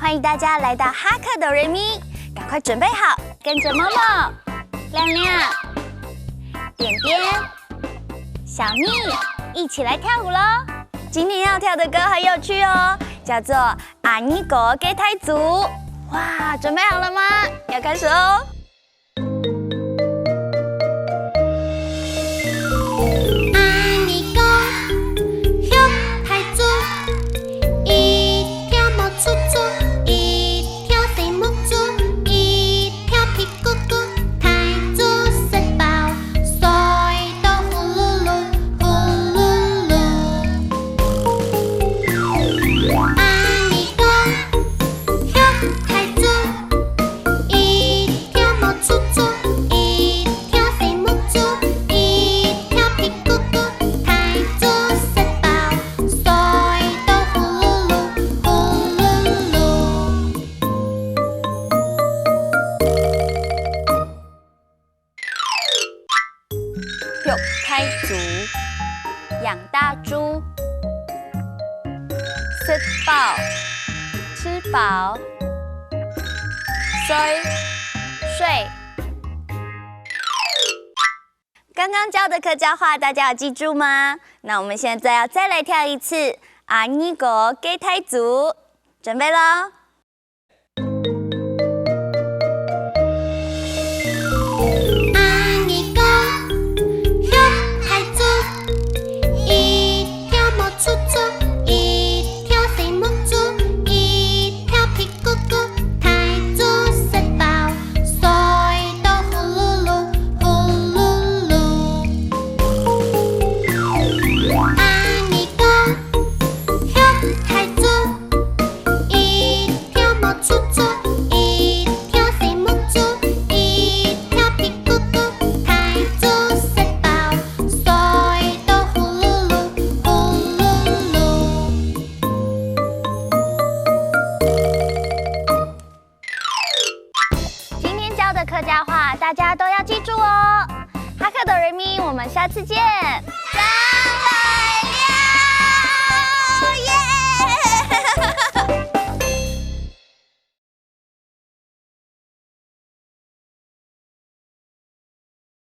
欢迎大家来到哈克哆瑞咪，赶快准备好，跟着默默、亮亮、点点、小蜜一起来跳舞喽！今天要跳的歌很有趣哦，叫做《阿尼国给太祖》。哇，准备好了吗？要开始哦！有太祖养大猪，吃饱吃饱，睡。刚刚教的客家话，大家有记住吗？那我们现在要再来跳一次阿尼国给太祖，准备咯！客家话大家都要记住哦！哈克哆瑞咪，我们下次见，拜拜。